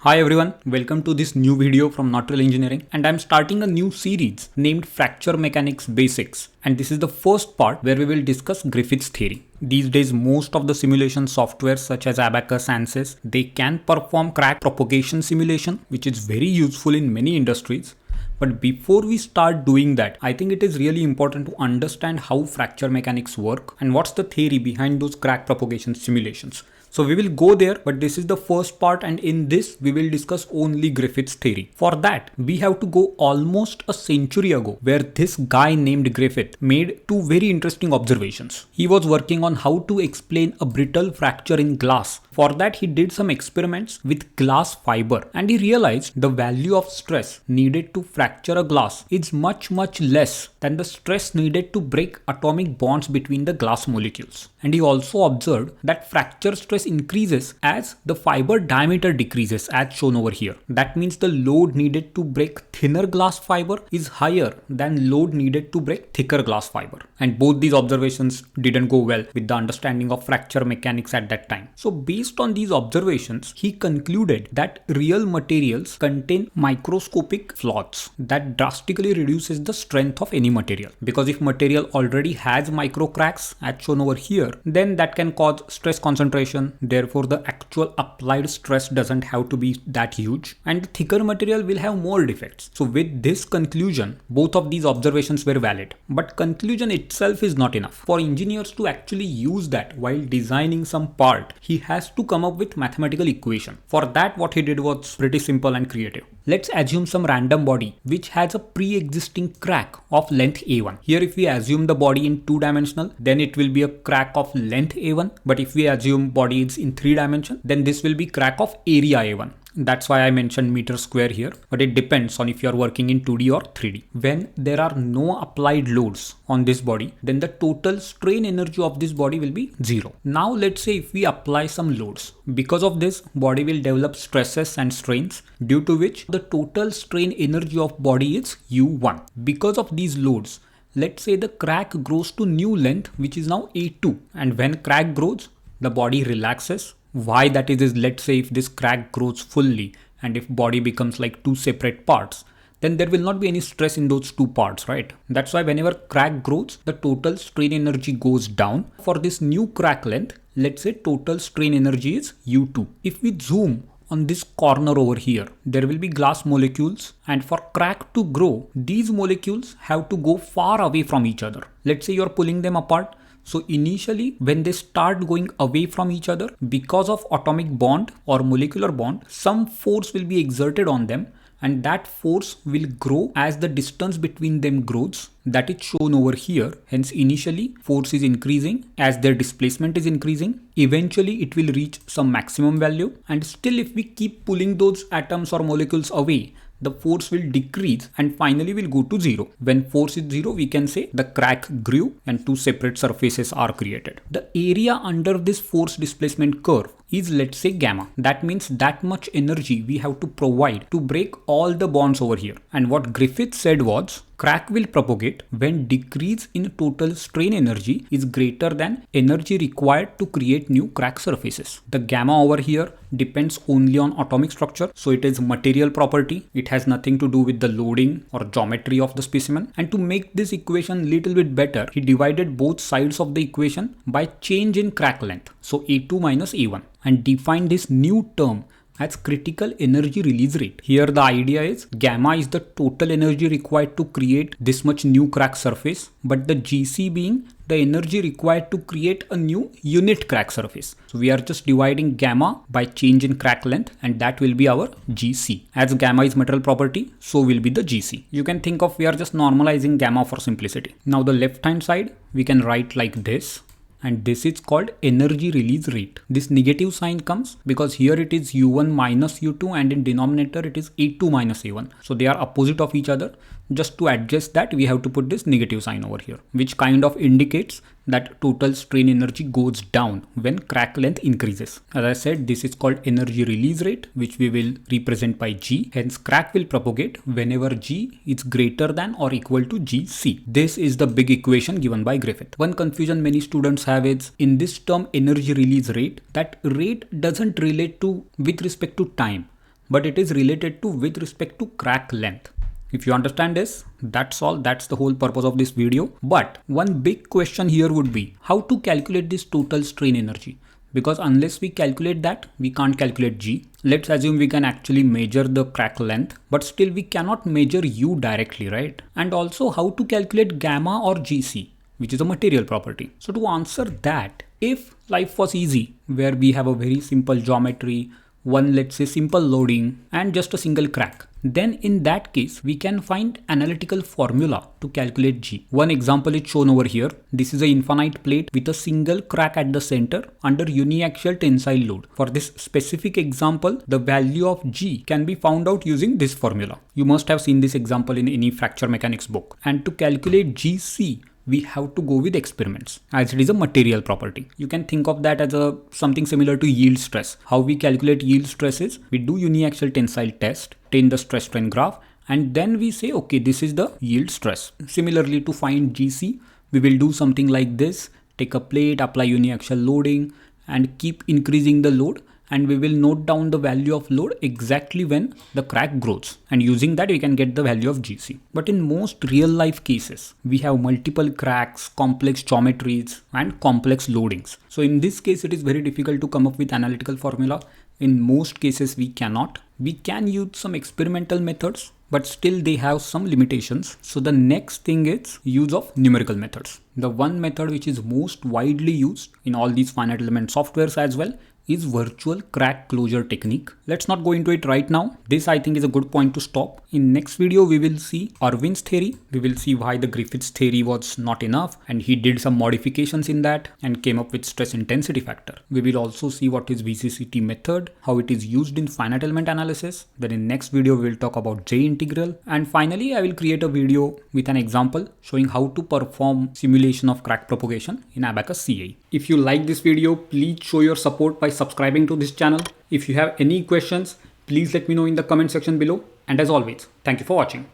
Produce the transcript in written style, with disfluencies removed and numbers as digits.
Hi everyone, welcome to this new video from Not Real Engineering, and I'm starting a new series named Fracture Mechanics Basics, and this is the first part where we will discuss Griffith's theory. These days most of the simulation software such as Abacus, ANSYS, they can perform crack propagation simulation, which is very useful in many industries. But before we start doing that, I think it is really important to understand how fracture mechanics work and what's the theory behind those crack propagation simulations. So we will go there, but this is the first part, and in this we will discuss only Griffith's theory. For that, we have to go almost a century ago, where this guy named Griffith made two very interesting observations. He was working on how to explain a brittle fracture in glass. For that, he did some experiments with glass fiber, and he realized the value of stress needed to fracture a glass is much less than the stress needed to break atomic bonds between the glass molecules. And he also observed that fracture stress increases as the fiber diameter decreases, as shown over here. That means the load needed to break thinner glass fiber is higher than load needed to break thicker glass fiber. And both these observations didn't go well with the understanding of fracture mechanics at that time. So based on these observations, he concluded that real materials contain microscopic flaws that drastically reduces the strength of any material. Because if material already has micro cracks, as shown over here, then that can cause stress concentration. Therefore, the actual applied stress doesn't have to be that huge, and the thicker material will have more defects. So with this conclusion, both of these observations were valid. But conclusion itself is not enough. For engineers to actually use that while designing some part, he has to come up with mathematical equation. For that, what he did was pretty simple and creative. Let's assume some random body which has a pre-existing crack of length A1. Here if we assume the body in 2-dimensional, then it will be a crack of length A1. But if we assume body is in 3 dimension, then this will be crack of area A1. That's why I mentioned meter square here, but it depends on if you are working in 2D or 3D. When there are no applied loads on this body, then the total strain energy of this body will be 0. Now let's say if we apply some loads. Because of this, body will develop stresses and strains, due to which the total strain energy of body is U1. Because of these loads, let's say the crack grows to new length, which is now A2, and when crack grows, the body relaxes. Why that is let's say if this crack grows fully and if body becomes like two separate parts, then there will not be any stress in those two parts, right? That's why whenever crack grows, the total strain energy goes down. For this new crack length, let's say total strain energy is U2. If we zoom on this corner over here, there will be glass molecules, and for crack to grow, these molecules have to go far away from each other. Let's say you're pulling them apart. So initially, when they start going away from each other, because of atomic bond or molecular bond, some force will be exerted on them, and that force will grow as the distance between them grows. That is shown over here. Hence initially force is increasing as their displacement is increasing. Eventually it will reach some maximum value, and still if we keep pulling those atoms or molecules away, the force will decrease and finally will go to 0. When force is 0, we can say the crack grew and two separate surfaces are created. The area under this force displacement curve is, let's say, gamma. That means that much energy we have to provide to break all the bonds over here. And what Griffith said was, crack will propagate when decrease in total strain energy is greater than energy required to create new crack surfaces. The gamma over here depends only on atomic structure, so it is material property. It has nothing to do with the loading or geometry of the specimen. And to make this equation little bit better, he divided both sides of the equation by change in crack length, so A2 minus A1, and defined this new term as critical energy release rate. Here the idea is gamma is the total energy required to create this much new crack surface, but the GC being the energy required to create a new unit crack surface. So we are just dividing gamma by change in crack length, and that will be our GC. As gamma is material property, so will be the GC. You can think of we are just normalizing gamma for simplicity. Now the left hand side we can write like this, and this is called energy release rate. This negative sign comes because here it is U1 minus U2, and in denominator it is A2 minus A1. So they are opposite of each other. Just to adjust that, we have to put this negative sign over here, which kind of indicates that total strain energy goes down when crack length increases. As I said, this is called energy release rate, which we will represent by G. Hence, crack will propagate whenever G is greater than or equal to GC. This is the big equation given by Griffith. One confusion many students have is in this term energy release rate, that rate doesn't relate to with respect to time. but it is related to with respect to crack length. If you understand this, that's all. That's the whole purpose of this video. But one big question here would be how to calculate this total strain energy. Because unless we calculate that, we can't calculate G. Let's assume we can actually measure the crack length, but still we cannot measure U directly, right? And also how to calculate gamma or GC, which is a material property. So to answer that, if life was easy, where we have a very simple geometry, one let's say simple loading and just a single crack, then in that case we can find analytical formula to calculate G. One example is shown over here. This is an infinite plate with a single crack at the center under uniaxial tensile load. For this specific example, the value of G can be found out using this formula. You must have seen this example in any fracture mechanics book. And to calculate GC, we have to go with experiments, as it is a material property. You can think of that as something similar to yield stress. How we calculate yield stress is we do uniaxial tensile test, obtain the stress strain graph, and then we say, okay, this is the yield stress. Similarly, to find GC, we will do something like this. Take a plate, apply uniaxial loading, and keep increasing the load. And we will note down the value of load exactly when the crack grows. And using that, we can get the value of GC. But in most real life cases, we have multiple cracks, complex geometries, and complex loadings. So in this case, it is very difficult to come up with analytical formula. In most cases, we cannot. We can use some experimental methods, but still they have some limitations. So the next thing is use of numerical methods. The one method which is most widely used in all these finite element softwares as well is virtual crack closure technique. Let's not go into it right now. This I think is a good point to stop. In next video, we will see Irwin's theory. We will see why the Griffith's theory was not enough and he did some modifications in that and came up with stress intensity factor. We will also see what is VCCT method, how it is used in finite element analysis. Then in next video, we will talk about J integral. And finally, I will create a video with an example showing how to perform simulation of crack propagation in Abacus CA. If you like this video, please show your support by subscribing to this channel. If you have any questions, please let me know in the comment section below. And as always, thank you for watching.